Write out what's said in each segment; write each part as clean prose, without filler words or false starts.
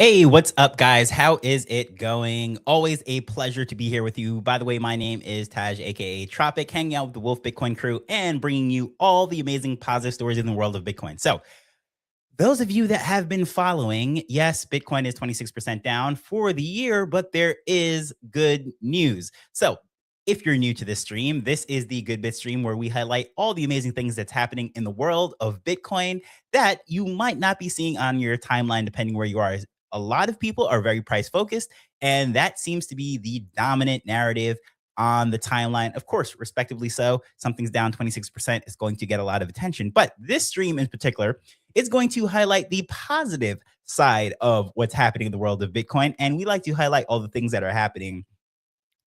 Hey, what's up, guys? How is it going? Always a pleasure to be here with you. By the way, my name is Taj, aka Tropic, hanging out with the Wolf Bitcoin crew and bringing you all the amazing positive stories in the world of Bitcoin. So, those of you that have been following, yes, Bitcoin is 26% down for the year, but there is good news. So, if you're new to this stream, this is the Good Bit stream where we highlight all the amazing things that's happening in the world of Bitcoin that you might not be seeing on your timeline, depending where you are. A lot of people are very price focused, and that seems to be the dominant narrative on the timeline. Of course, respectively so, something's down 26% is going to get a lot of attention. But this stream in particular is going to highlight the positive side of what's happening in the world of Bitcoin. And we like to highlight all the things that are happening,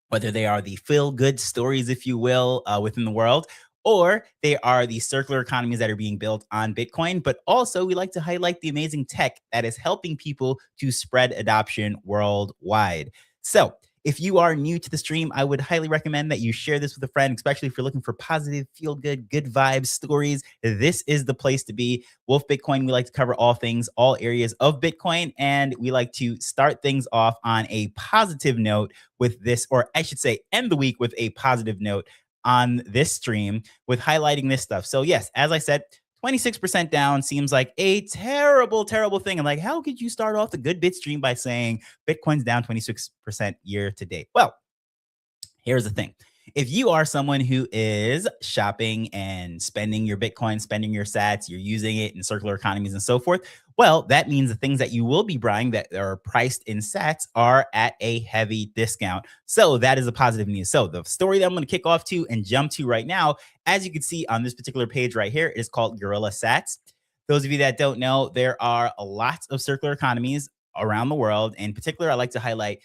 whether they are the feel good stories, if you will, within the world, or they are the circular economies that are being built on Bitcoin. But also, we like to highlight the amazing tech that is helping people to spread adoption worldwide. So, if you are new to the stream, I would highly recommend that you share this with a friend, especially if you're looking for positive, feel good, good vibes stories. This is the place to be. Wolf Bitcoin, we like to cover all things, all areas of Bitcoin, and we like to start things off on a positive note with this, or I should say, end the week with a positive note on this stream with highlighting this stuff. So, yes, as I said, 26% down seems like a terrible, terrible thing. And like, how could you start off the Good Bit stream by saying Bitcoin's down 26% year to date? Well, here's the thing. If you are someone who is shopping and spending your Bitcoin, spending your sats, you're using it in circular economies and so forth, well, that means the things that you will be buying that are priced in sats are at a heavy discount. So that is a positive news. So the story that I'm going to kick off to and jump to right now, as you can see on this particular page right here, is called Gorilla Sats. Those of you that don't know, there are lots of circular economies around the world. In particular, I like to highlight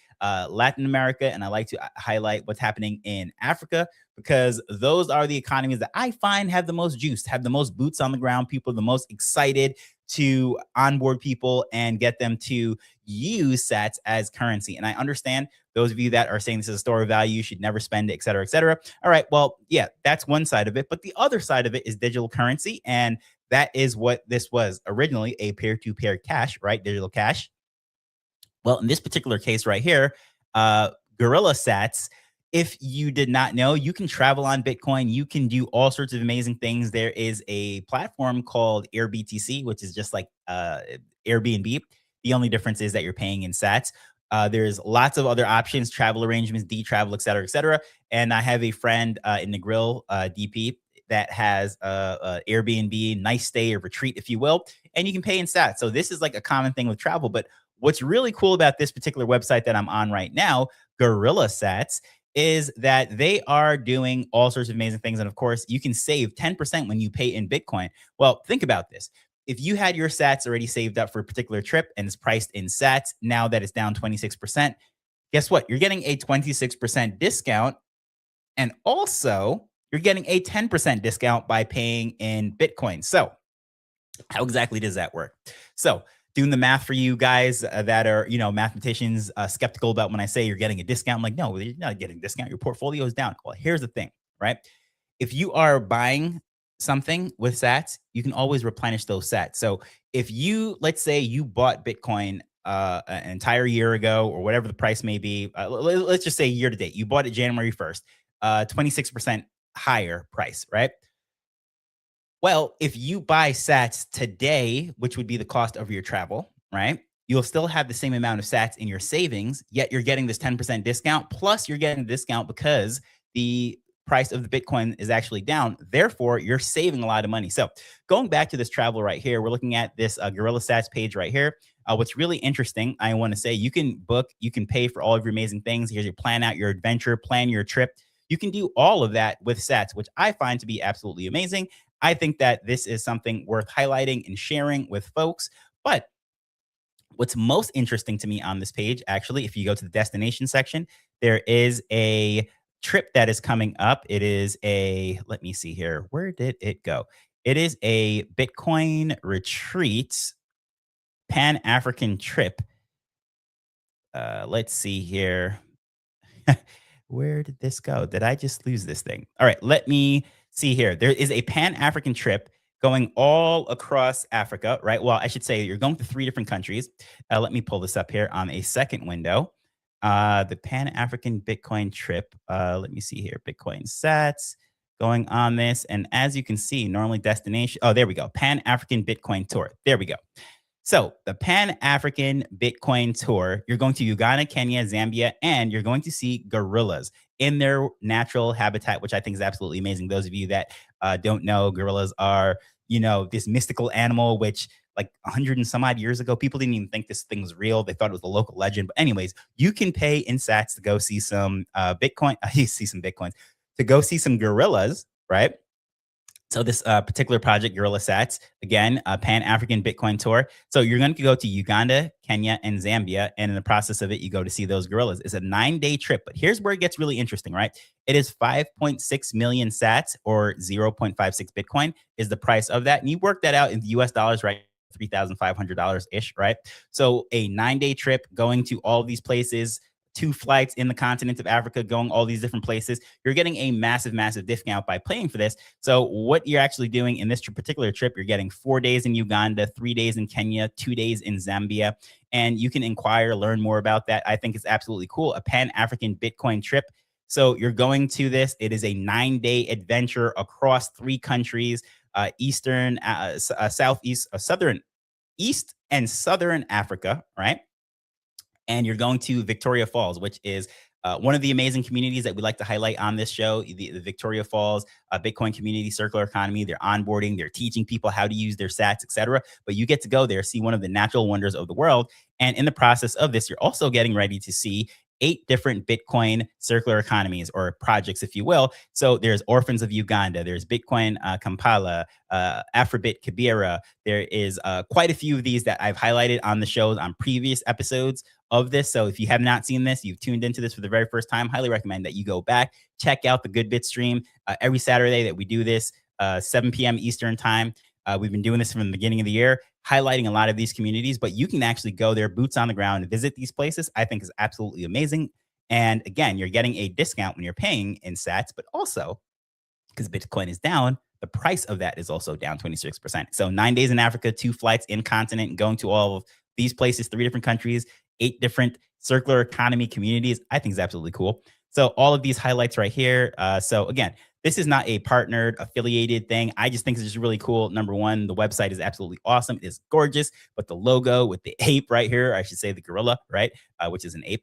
Latin America, and I like to highlight what's happening in Africa because those are the economies that I find have the most juice, have the most boots on the ground, people the most excited to onboard people and get them to use sats as currency. And I understand those of you that are saying this is a store of value, you should never spend it, et cetera, et cetera. All right, well, yeah, that's one side of it. But the other side of it is digital currency. And that is what this was originally, a peer-to-peer cash, right? Digital cash. Well, in this particular case right here, Gorilla Sats, if you did not know, you can travel on Bitcoin. You can do all sorts of amazing things. There is a platform called AirBTC, which is just like Airbnb. The only difference is that you're paying in Sats. There's lots of other options, travel arrangements, D-travel, et cetera, et cetera. And I have a friend in the grill, DP, that has Airbnb, nice stay or retreat, if you will, and you can pay in Sats. So this is like a common thing with travel, but what's really cool about this particular website that I'm on right now, Gorilla Sats, is that they are doing all sorts of amazing things. And of course, you can save 10% when you pay in Bitcoin. Well, think about this. If you had your sats already saved up for a particular trip and it's priced in sats, now that it's down 26%, guess what? You're getting a 26% discount. And also, you're getting a 10% discount by paying in Bitcoin. So, how exactly does that work? So, doing the math for you guys that are, mathematicians skeptical about when I say you're getting a discount. I'm like, no, you're not getting a discount. Your portfolio is down. Well, here's the thing, right? If you are buying something with sats, you can always replenish those sats. So if you, let's say you bought Bitcoin an entire year ago or whatever the price may be, let's just say year to date, you bought it January 1st, 26% higher price, right? Well, if you buy sats today, which would be the cost of your travel, right? You'll still have the same amount of sats in your savings, yet you're getting this 10% discount. Plus, you're getting a discount because the price of the Bitcoin is actually down. Therefore, you're saving a lot of money. So, going back to this travel right here, we're looking at this Gorilla Sats page right here. What's really interesting, I want to say, you can book, you can pay for all of your amazing things. Here's your plan out your adventure, plan your trip. You can do all of that with sats, which I find to be absolutely amazing. I think that this is something worth highlighting and sharing with folks. But what's most interesting to me on this page, actually, if you go to the destination section, there is a trip that is coming up. It is let me see here. Where did it go? It is a Bitcoin retreat, Pan African trip. Let's see here. Where did this go? Did I just lose this thing? All right, let me see here. There is a Pan African trip going all across Africa, right? Well, I should say you're going to three different countries. Let me pull this up here on a second window. The Pan African Bitcoin trip. Let me see here. Bitcoin sats going on this. And as you can see, normally destination. Oh, there we go. Pan African Bitcoin tour. There we go. So the Pan African Bitcoin Tour, you're going to Uganda, Kenya, Zambia, and you're going to see gorillas in their natural habitat, which I think is absolutely amazing. Those of you that don't know, gorillas are, this mystical animal, which like 100 and some odd years ago, people didn't even think this thing was real. They thought it was a local legend. But anyways, you can pay in sats to go see some Bitcoin, see some Bitcoins, to go see some gorillas, right? So this particular project, Gorilla Sats, again, a Pan-African Bitcoin tour. So you're going to go to Uganda, Kenya, and Zambia. And in the process of it, you go to see those gorillas. It's a 9-day trip. But here's where it gets really interesting, right? It is 5.6 million sats or 0.56 Bitcoin is the price of that. And you work that out in US dollars, right? $3,500-ish, right? So a 9-day trip going to all these places, 2 flights in the continent of Africa, going all these different places. You're getting a massive, massive discount by paying for this. So what you're actually doing in this particular trip, you're getting 4 days in Uganda, 3 days in Kenya, 2 days in Zambia. And you can inquire, learn more about that. I think it's absolutely cool. A Pan-African Bitcoin trip. So you're going to this. It is a 9-day adventure across 3 countries, Eastern, Southeast, Southern, East and Southern Africa, right? And you're going to Victoria Falls, which is one of the amazing communities that we like to highlight on this show, the Victoria Falls Bitcoin community, circular economy. They're onboarding, they're teaching people how to use their sats, etc. But you get to go there, see one of the natural wonders of the world. And in the process of this, you're also getting ready to see 8 different Bitcoin circular economies or projects, if you will. So there's Orphans of Uganda, there's Bitcoin Kampala, Afrobit Kibera. There is quite a few of these that I've highlighted on the shows on previous episodes of this. So if you have not seen this, you've tuned into this for the very first time, highly recommend that you go back, check out the Good Bit stream every Saturday that we do this, 7 p.m. Eastern time. We've been doing this from the beginning of the year, highlighting a lot of these communities, but you can actually go there, boots on the ground, and visit these places. I think is absolutely amazing. And again, you're getting a discount when you're paying in sats, but also because Bitcoin is down, the price of that is also down 26%. So 9 days in Africa, 2 flights in continent, and going to all of these places, 3 different countries, 8 different circular economy communities. I think is absolutely cool. So all of these highlights right here. So again, this is not a partnered affiliated thing. I just think it's just really cool. Number one, the website is absolutely awesome. It is gorgeous, but the logo with the ape right here, I should say the gorilla, right? Which is an ape.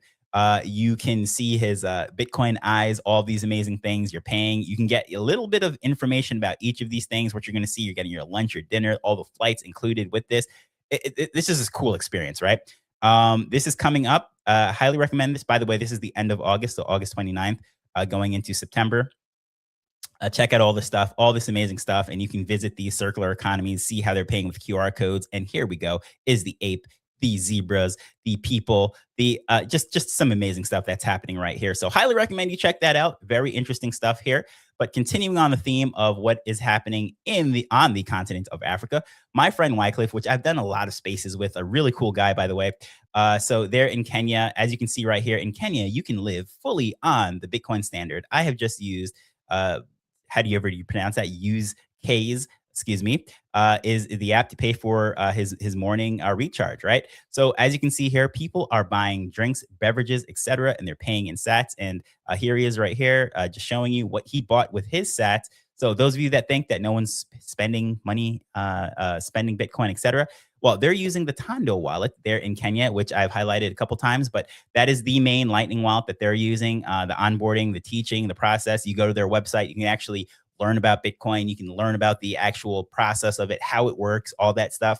You can see his Bitcoin eyes, all these amazing things you're paying. You can get a little bit of information about each of these things, what you're going to see. You're getting your lunch, your dinner, all the flights included with this. This is a cool experience, right? This is coming up. Highly recommend this. By the way, this is the end of August, so August 29th, going into September. Check out all this stuff, all this amazing stuff, and you can visit these circular economies, see how they're paying with QR codes. And here we go, is the ape, the zebras, the people, the just some amazing stuff that's happening right here. So highly recommend you check that out. Very interesting stuff here. But continuing on the theme of what is happening on the continent of Africa, my friend Wycliffe, which I've done a lot of spaces with, a really cool guy, by the way. So they're in Kenya. As you can see right here in Kenya, you can live fully on the Bitcoin standard. I have just used how do you pronounce that? Use K's, excuse me, is the app to pay for his morning recharge, right? So as you can see here, people are buying drinks, beverages, etc., and they're paying in sats. And here he is right here, just showing you what he bought with his sats. So those of you that think that no one's spending money, spending Bitcoin, etc., well, they're using the Tondo wallet there in Kenya, which I've highlighted a couple times, but that is the main Lightning wallet that they're using. The onboarding, the teaching, the process. You go to their website, you can actually learn about Bitcoin. You can learn about the actual process of it, how it works, all that stuff.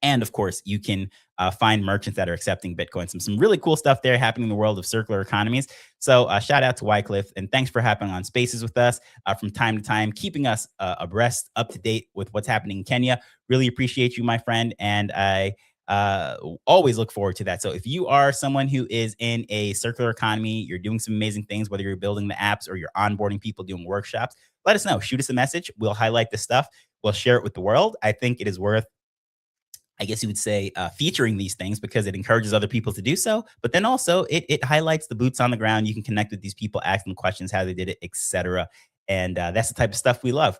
And of course, you can find merchants that are accepting Bitcoin. Some really cool stuff there happening in the world of circular economies. So shout out to Wycliffe, and thanks for hopping on Spaces with us from time to time, keeping us abreast, up to date with what's happening in Kenya. Really appreciate you, my friend, and I always look forward to that. So if you are someone who is in a circular economy, you're doing some amazing things, whether you're building the apps or you're onboarding people, doing workshops, let us know. Shoot us a message. We'll highlight this stuff. We'll share it with the world. I think it is worth, I guess you would say, featuring these things because it encourages other people to do so. But then also it highlights the boots on the ground. You can connect with these people, ask them questions, how they did it, etc. And that's the type of stuff we love.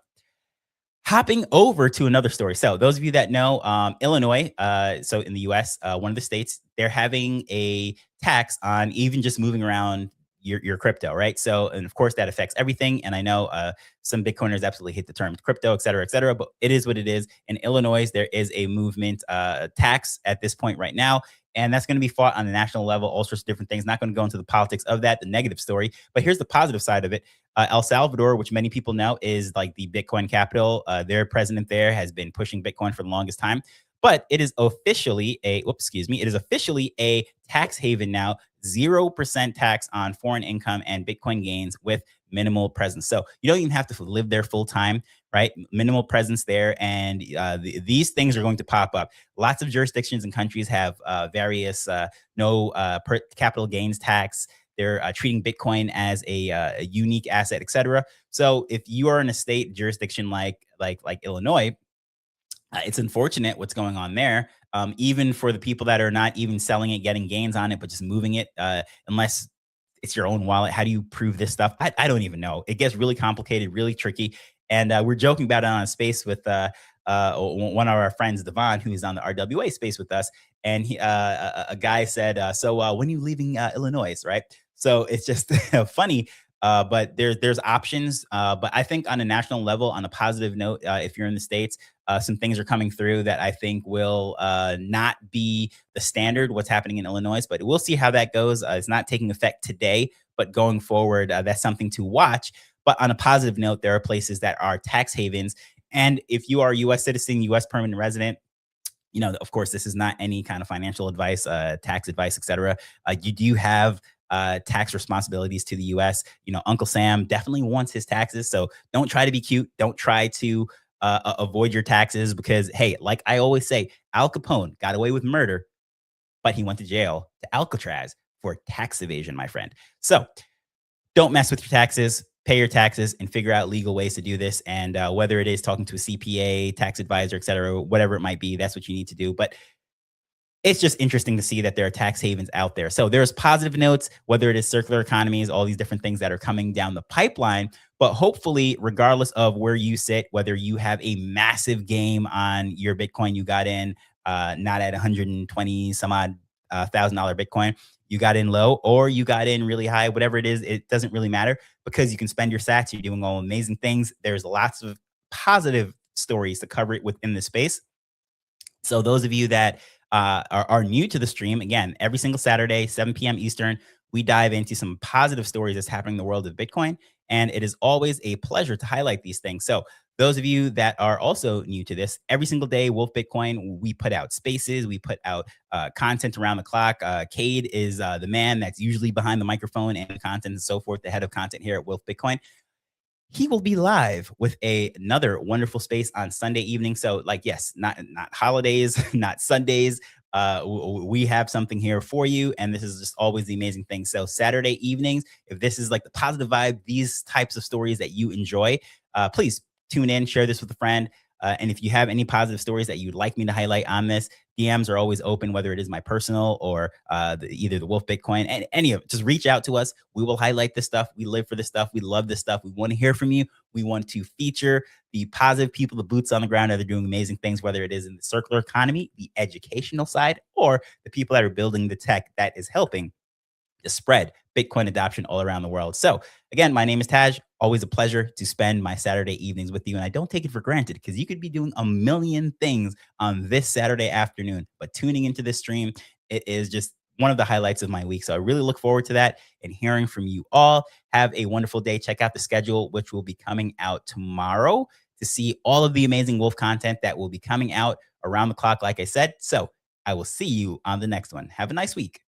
Hopping over to another story. So, those of you that know, Illinois, so in the US, one of the states, they're having a tax on even just moving around your crypto, right? So, and of course, that affects everything. And I know some Bitcoiners absolutely hate the term crypto, et cetera, but it is what it is. In Illinois, there is a movement tax at this point right now. And that's going to be fought on the national level, all sorts of different things. Not going to go into the politics of that, the negative story. But here's the positive side of it. El Salvador, which many people know is like the Bitcoin capital, their president there has been pushing Bitcoin for the longest time. But it is officially it is officially a tax haven now, 0% tax on foreign income and Bitcoin gains with minimal presence. So you don't even have to live there full time, right? Minimal presence there. And these things are going to pop up. Lots of jurisdictions and countries have various no capital gains tax. They're treating Bitcoin as a unique asset, et cetera. So if you are in a state jurisdiction like Illinois, it's unfortunate what's going on there. Even for the people that are not even selling it, getting gains on it, but just moving it, unless it's your own wallet. How do you prove this stuff? I don't even know. It gets really complicated, really tricky. And we're joking about it on a space with one of our friends, Devon, who is on the RWA space with us. And a guy said, so when are you leaving Illinois, right? So it's just funny. But there's options. But I think on a national level, on a positive note, if you're in the States, some things are coming through that I think will not be the standard, what's happening in Illinois, but we'll see how that goes. It's not taking effect today, but going forward, that's something to watch. But on a positive note, there are places that are tax havens. And if you are a US citizen, US permanent resident, of course, this is not any kind of financial advice, tax advice, et cetera. You do have tax responsibilities to the US. Uncle Sam definitely wants his taxes. So don't try to be cute. Don't try to avoid your taxes because, hey, like I always say, Al Capone got away with murder, but he went to jail to Alcatraz for tax evasion, my friend. So don't mess with your taxes. Pay your taxes and figure out legal ways to do this. And whether it is talking to a CPA, tax advisor, et cetera, whatever it might be, that's what you need to do. But it's just interesting to see that there are tax havens out there. So there's positive notes, whether it is circular economies, all these different things that are coming down the pipeline. But hopefully, regardless of where you sit, whether you have a massive game on your Bitcoin you got in, not at 120 some odd $1,000 Bitcoin, you got in low or you got in really high, whatever it is, it doesn't really matter because you can spend your sats. You're doing all amazing things. There's lots of positive stories to cover it within the space. So those of you that are new to the stream, again, every single Saturday, 7 p.m. Eastern, we dive into some positive stories that's happening in the world of Bitcoin. And it is always a pleasure to highlight these things. So those of you that are also new to this, every single day, Wolf Bitcoin, we put out spaces, we put out content around the clock. Cade is the man that's usually behind the microphone and the content and so forth, the head of content here at Wolf Bitcoin. He will be live with another wonderful space on Sunday evening. So, like, yes, not holidays, not Sundays. We have something here for you, and this is just always the amazing thing. So, Saturday evenings, if this is like the positive vibe, these types of stories that you enjoy, please tune in, share this with a friend. And if you have any positive stories that you'd like me to highlight on this, DMs are always open, whether it is my personal or either the Wolf Bitcoin and any of it. Just reach out to us. We will highlight this stuff. We live for this stuff. We love this stuff. We want to hear from you. We want to feature the positive people, the boots on the ground that are doing amazing things, whether it is in the circular economy, the educational side, or the people that are building the tech that is helping to spread Bitcoin adoption all around the world. So again, my name is Taj. Always a pleasure to spend my Saturday evenings with you. And I don't take it for granted because you could be doing a million things on this Saturday afternoon, but tuning into this stream, it is just one of the highlights of my week. So I really look forward to that and hearing from you all. Have a wonderful day. Check out the schedule, which will be coming out tomorrow to see all of the amazing Wolf content that will be coming out around the clock, like I said. So I will see you on the next one. Have a nice week.